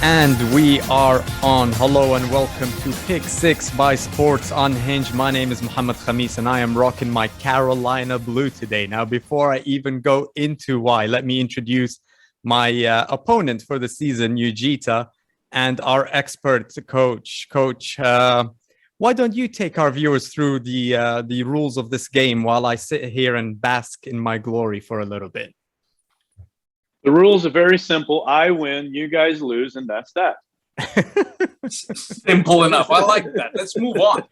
And we are on. Hello and welcome to Pick 6 by Sports Unhinged. My name is Mohammed Khamis and I am rocking my Carolina blue today. Now, before I even go into why, let me introduce my opponent for the season, Ujitha, and our expert coach. Coach, why don't you take our viewers through the rules of this game while I sit here and bask in my glory for a little bit? The rules are very simple. I win, you guys lose, and that's that. Simple enough. I like that. Let's move on.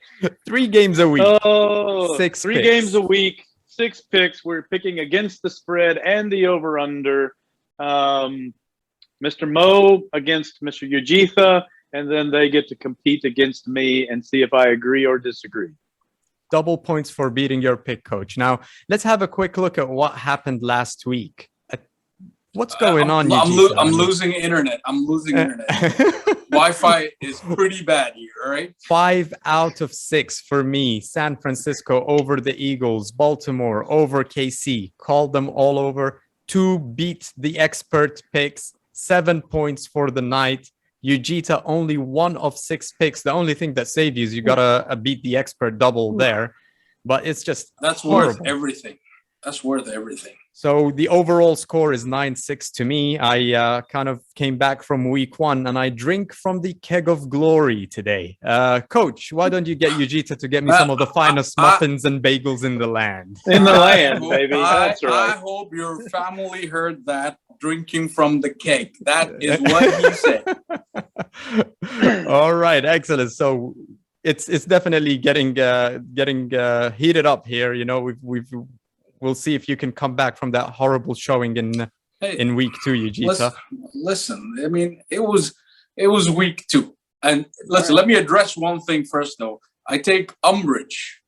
3 games a week. Oh, 6 three picks. games a week, 6 picks. We're picking against the spread and the over-under. Mr. Mo against Mr. Ujitha, and then they get to compete against me and see if I agree or disagree. Double points for beating your pick, Coach. Now, let's have a quick look at what happened last week. What's going on? I'm losing internet. Wi-Fi is pretty bad here, all right? 5 out of 6 for me. San Francisco over the Eagles. Baltimore over KC. Called them all over. 2 beat the expert picks. 7 points for the night. Ujitha only 1 of 6 picks. The only thing that saved you is you gotta beat the expert double there. But it's just horrible. Worth everything. That's worth everything. So the overall score is 9-6 to me. I kind of came back from week 1 and I drink from the keg of glory today. Coach, why don't you get Ujitha to get me some of the finest muffins and bagels in the land? In the land, baby. That's right. I hope your family heard that, drinking from the keg. That is what he said. All right, excellent. So it's definitely getting heated up here. You know, we'll see if you can come back from that horrible showing in week 2, Ujitha. Listen, I mean, it was week 2. And listen, let me address one thing first, though. I take umbrage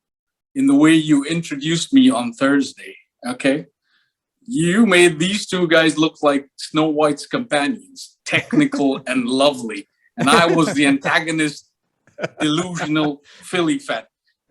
in the way you introduced me on Thursday, okay? You made these 2 guys look like Snow White's companions, technical and lovely. And I was the antagonist, delusional Philly fan.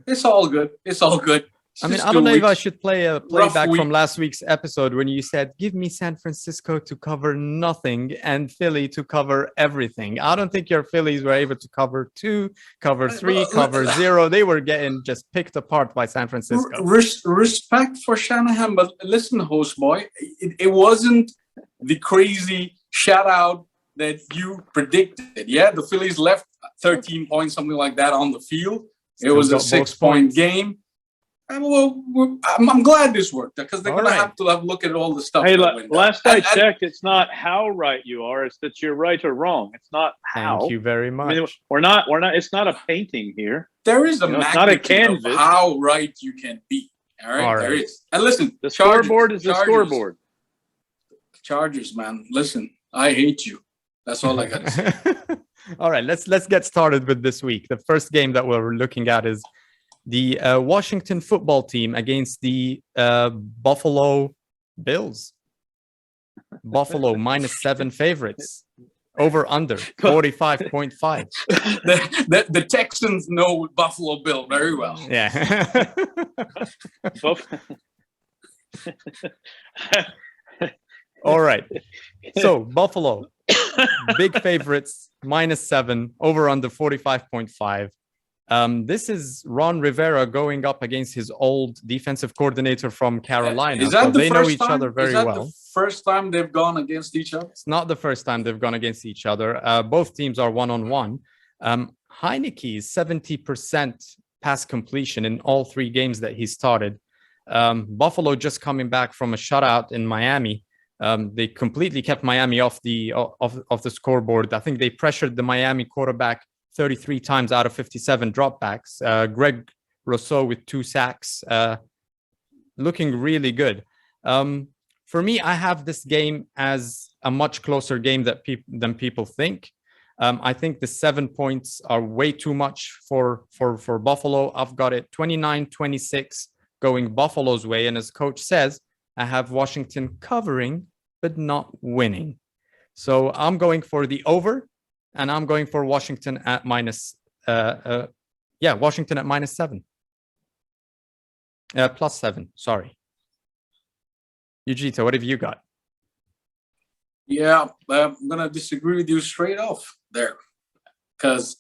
It's all good. It's all good. I mean, I don't know if I should play a playback from last week's episode when you said, give me San Francisco to cover nothing and Philly to cover everything. I don't think your Phillies were able to cover 2, cover 3, cover 0. They were getting just picked apart by San Francisco. Respect for Shanahan, but listen, host boy, it wasn't the crazy shout out that you predicted. Yeah, the Phillies left 13 points, something like that on the field. It was a 6-point game. And I'm glad this worked because they're going to have to look at all the stuff. Hey, last I checked, it's not how right you are; it's that you're right or wrong. It's not how. Thank you very much. I mean, we're not. It's not a painting here. There is a it's not a canvas. Of how right you can be. All right, there is. And listen, the scoreboard is the scoreboard. Chargers, man. Listen, I hate you. That's all I got to say. All right, let's get started with this week. The first game that we're looking at is the Washington football team against the Buffalo Bills. Buffalo -7 favorites. Over under 45.5. The Texans know Buffalo Bill very well. Yeah. All right. So Buffalo, big favorites, -7, over under 45.5. This is Ron Rivera going up against his old defensive coordinator from Carolina. Is that so they know each time? other very well. The first time they've gone against each other? It's not the first time they've gone against each other. Both teams are 1-on-1. Heineke's 70% pass completion in all 3 games that he started. Buffalo just coming back from a shutout in Miami. They completely kept Miami off the scoreboard. I think they pressured the Miami quarterback 33 times out of 57 dropbacks. Greg Rousseau with 2 sacks, looking really good. For me, I have this game as a much closer game than people think. I think the 7 points are way too much for Buffalo. I've got it 29-26 going Buffalo's way. And as coach says, I have Washington covering, but not winning. So I'm going for the over. And I'm going for Washington at Washington at -7. +7, sorry. Ujitha, what have you got? Yeah, I'm gonna disagree with you straight off there, because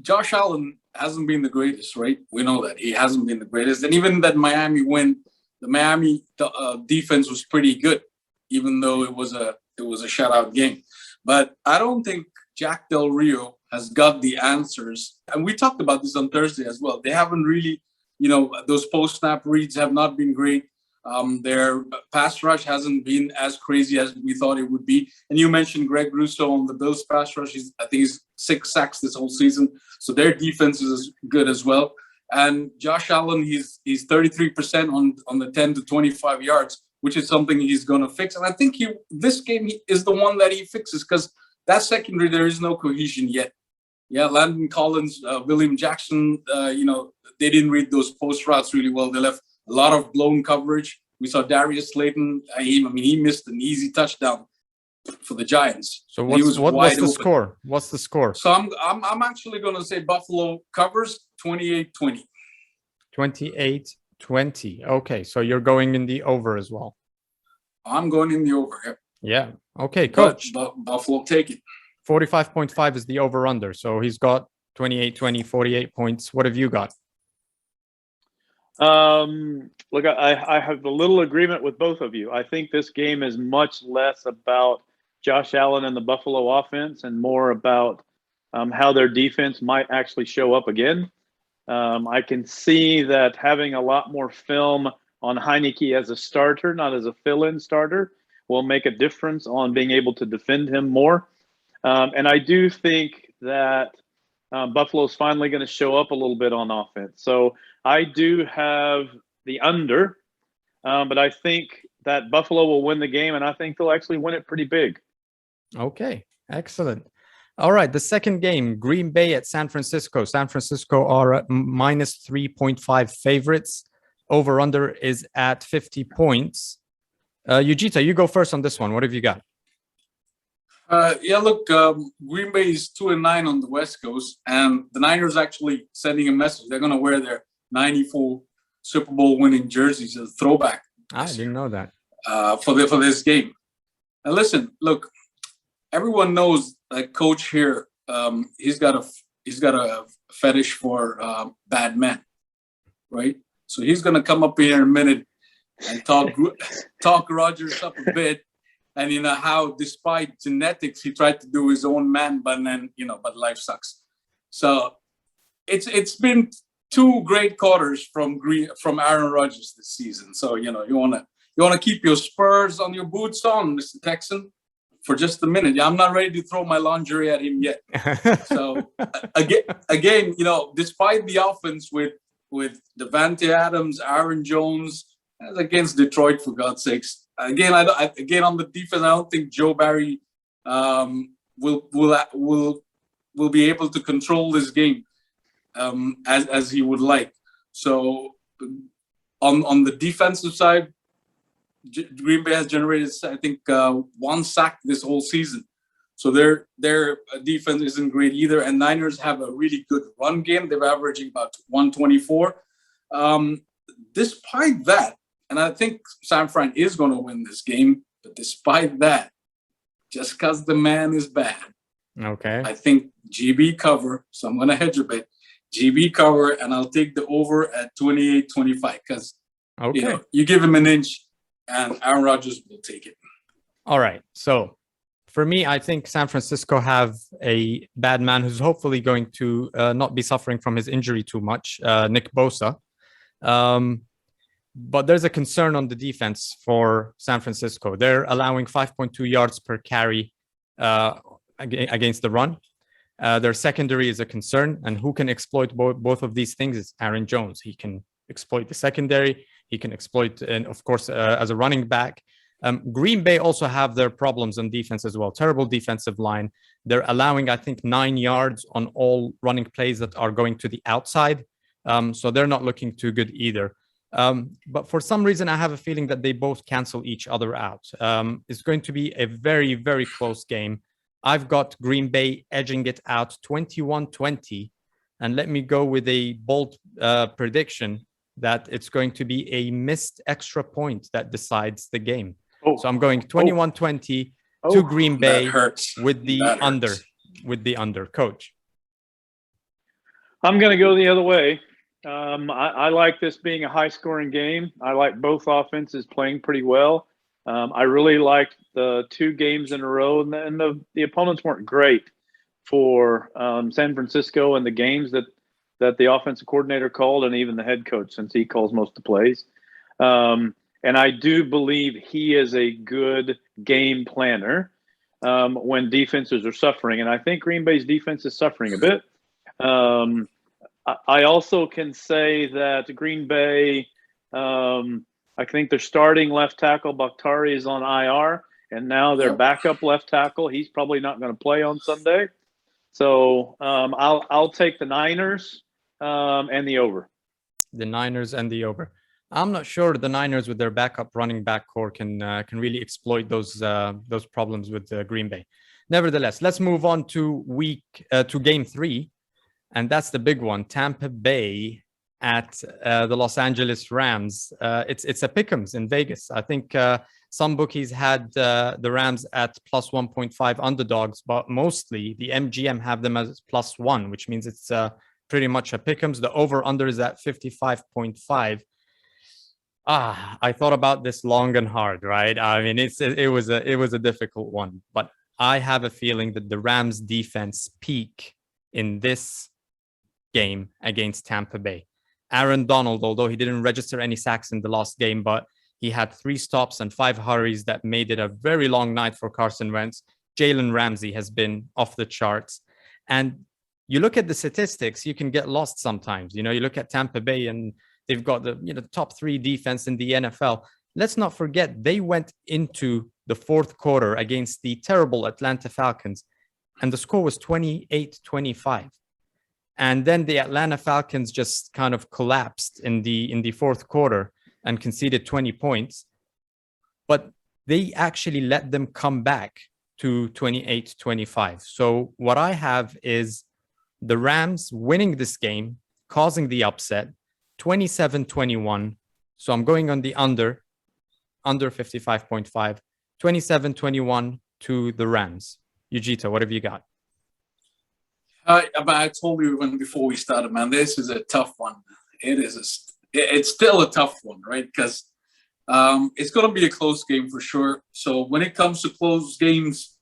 Josh Allen hasn't been the greatest, right? We know that he hasn't been the greatest, and even that Miami win, the Miami defense was pretty good, even though it was a shutout game. But I don't think Jack Del Rio has got the answers, and we talked about this on Thursday as well. They haven't really, those post snap reads have not been great. Their pass rush hasn't been as crazy as we thought it would be. And you mentioned Greg Russo on the Bills pass rush. I think he's 6 sacks this whole season. So their defense is good as well. And Josh Allen, he's 33% on the 10 to 25 yards, which is something he's going to fix. And I think this game is the one that he fixes, because that secondary, there is no cohesion yet. Yeah, Landon Collins, William Jackson, they didn't read those post routes really well. They left a lot of blown coverage. We saw Darius Slayton. He missed an easy touchdown for the Giants. So what's the score? What's the score? So I'm actually going to say Buffalo covers 28-20. 28-20. Okay, so you're going in the over as well. I'm going in the over. Yep. Yeah. Okay, coach. But Buffalo take it. 45.5 is the over under. So he's got 28-20, 48 points. What have you got? Look, I have a little agreement with both of you. I think this game is much less about Josh Allen and the Buffalo offense and more about how their defense might actually show up again. I can see that having a lot more film on Heineke as a starter, not as a fill-in starter, will make a difference on being able to defend him more. And I do think that Buffalo's finally going to show up a little bit on offense. So I do have the under, but I think that Buffalo will win the game, and I think they'll actually win it pretty big. Okay, excellent. All right, the second game, Green Bay at San Francisco. San Francisco are at minus 3.5 favorites. Over-under is at 50 points. Ujitha, you go first on this one. What have you got? Green Bay is 2-9 on the West Coast, and the Niners actually sending a message. They're going to wear their 94 Super Bowl winning jerseys as a throwback. I didn't know that. For this game. And listen, look, everyone knows that coach here, he's got a fetish for bad men, right? So he's going to come up here in a minute and talk Rodgers up a bit. And how despite genetics, he tried to do his own man, but then, but life sucks. So it's been 2 great quarters from Aaron Rodgers this season. So, you want to keep your spurs on your boots on, Mr. Texan, for just a minute. I'm not ready to throw my lingerie at him yet. So again, despite the offense with Devante Adams, Aaron Jones, against Detroit, for God's sakes. Again, on the defense, I don't think Joe Barry will be able to control this game as he would like. So on the defensive side, Green Bay has generated, I think, 1 sack this whole season. So their defense isn't great either. And Niners have a really good run game. They're averaging about 124. Despite that, and I think San Fran is going to win this game, but despite that, just because the man is bad, okay, I think GB cover. So I'm going to hedge a bit. GB cover, and I'll take the over at 28-25 because you give him an inch, and Aaron Rodgers will take it. All right. So for me, I think San Francisco have a bad man who's hopefully going to not be suffering from his injury too much, Nick Bosa. But there's a concern on the defense for San Francisco. They're allowing 5.2 yards per carry against the run. Their secondary is a concern, and who can exploit both of these things is Aaron Jones. He can exploit the secondary. He can exploit, and of course, as a running back. Green Bay also have their problems on defense as well. Terrible defensive line. They're allowing, I think, 9 yards on all running plays that are going to the outside. So they're not looking too good either. But for some reason, I have a feeling that they both cancel each other out. It's going to be a very, very close game. I've got Green Bay edging it out 21-20. And let me go with a bold prediction that it's going to be a missed extra point that decides the game. So I'm going 21-20 Oh, to Green Bay That hurts. with the That under. hurts. With the under, Coach. I'm going to go the other way. I like this being a high-scoring game. I like both offenses playing pretty well. I really liked the 2 games in a row, and the opponents weren't great for San Francisco and the games that the offensive coordinator called, and even the head coach, since he calls most of the plays. And I do believe he is a good game planner when defenses are suffering. And I think Green Bay's defense is suffering a bit. I also can say that Green Bay, I think their starting left tackle, Bakhtari, is on IR. And now their backup left tackle, he's probably not going to play on Sunday. So I'll take the Niners and the over. The Niners and the over. I'm not sure the Niners with their backup running back core can really exploit those problems with Green Bay. Nevertheless, let's move on to game 3, and that's the big one: Tampa Bay at the Los Angeles Rams. It's a Pickems in Vegas. I think some bookies had the Rams at plus 1.5 underdogs, but mostly the MGM have them as plus 1, which means it's pretty much a Pickems. The over/under is at 55.5. I thought about this long and hard, right? I mean, it was a difficult one, but I have a feeling that the Rams defense peak in this game against Tampa Bay. Aaron Donald, although he didn't register any sacks in the last game, but he had 3 stops and 5 hurries that made it a very long night for Carson Wentz. Jalen Ramsey has been off the charts. And you look at the statistics, you can get lost sometimes. You look at Tampa Bay and they've got the top 3 defense in the NFL. Let's not forget, they went into the 4th quarter against the terrible Atlanta Falcons, and the score was 28-25. And then the Atlanta Falcons just kind of collapsed in the 4th quarter and conceded 20 points. But they actually let them come back to 28-25. So what I have is the Rams winning this game, causing the upset, 27-21. So I'm going on the under 55.5, 27-21 to the Rams. Ujitha, what have you got? I told you even before we started, man, this is a tough one. It's still a tough one, right? Because it's going to be a close game for sure. So when it comes to close games,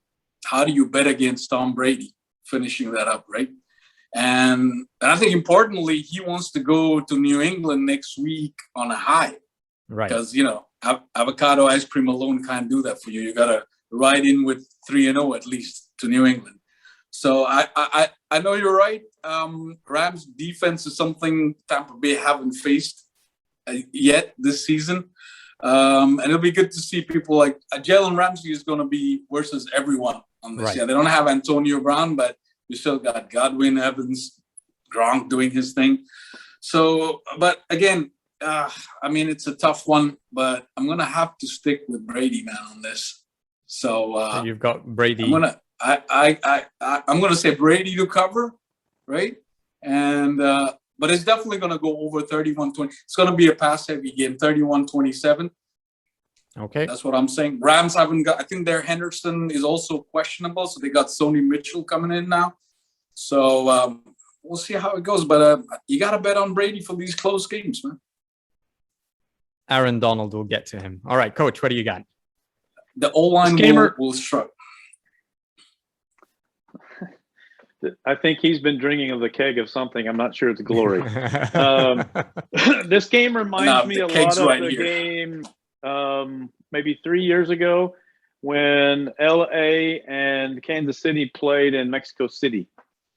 how do you bet against Tom Brady finishing that up, right? And I think importantly, he wants to go to New England next week on a high. Right. Because, avocado ice cream alone can't do that for you. You got to ride in with 3-0 at least to New England. So I know you're right. Rams defense is something Tampa Bay haven't faced yet this season. And it'll be good to see people like Jalen Ramsey is going to be versus everyone on this. Right. Yeah, they don't have Antonio Brown, but you still got Godwin, Evans, Gronk doing his thing. So, but again, it's a tough one, but I'm going to have to stick with Brady, man, on this. So you've got Brady. I'm going to say Brady to cover, right? And but it's definitely going to go over 31-20. It's going to be a pass-heavy game, 31-27. Okay. That's what I'm saying. Rams haven't got – I think their Henderson is also questionable, so they got Sony Mitchell coming in now. So we'll see how it goes. But you got to bet on Brady for these close games, man. Aaron Donald will get to him. All right, Coach, what do you got? The O-line will struggle. I think he's been drinking of the keg of something. I'm not sure it's glory. This game reminds me a lot of the game maybe 3 years ago when LA and Kansas City played in Mexico City.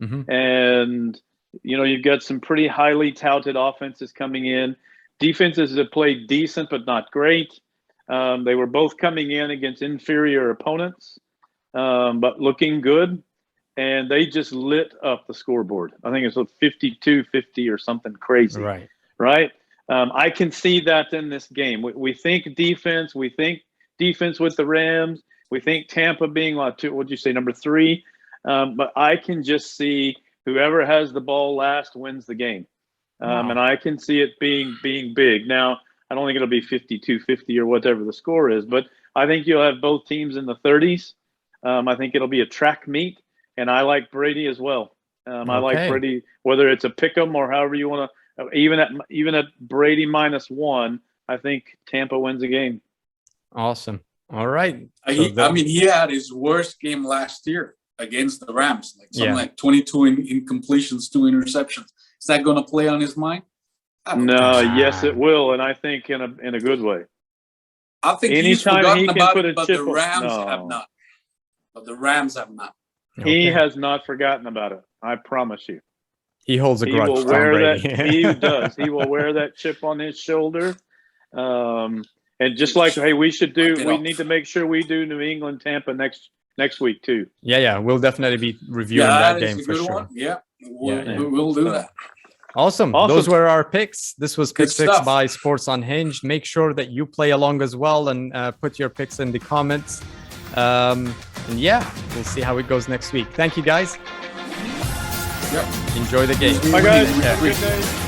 Mm-hmm. And, you've got some pretty highly touted offenses coming in. Defenses have played decent, but not great. They were both coming in against inferior opponents, but looking good. And they just lit up the scoreboard. I think it's 52-50 or something crazy. Right? I can see that in this game. We think defense. We think defense with the Rams. We think Tampa being what'd you say, number 3? But I can just see whoever has the ball last wins the game. Wow. And I can see it being big. Now, I don't think it'll be 52-50 or whatever the score is, but I think you'll have both teams in the 30s. I think it'll be a track meet, and I like Brady as well. I like Brady, whether it's a pick'em or however you want to. Even at Brady -1, I think Tampa wins the game. Awesome. All right. I mean, he had his worst game last year against the Rams, like something like 22 incompletions, 2 interceptions. Is that going to play on his mind? No, yes, it will, and I think in a good way. I think he's forgotten about it, but the Rams have not. But the Rams have not. He has not forgotten about it. I promise you. He holds a grudge. He will wear that. He does. He will wear that chip on his shoulder. And just like, hey, we need to make sure we do New England, Tampa next week too. Yeah. We'll definitely be reviewing that game for sure. One. Yeah, we'll do that. Awesome. Those were our picks. This was Pick Six by Sports Unhinged. Make sure that you play along as well and put your picks in the comments. And yeah, we'll see how it goes next week. Thank you, guys. Yep. Enjoy the game. Bye, guys. Have a good day.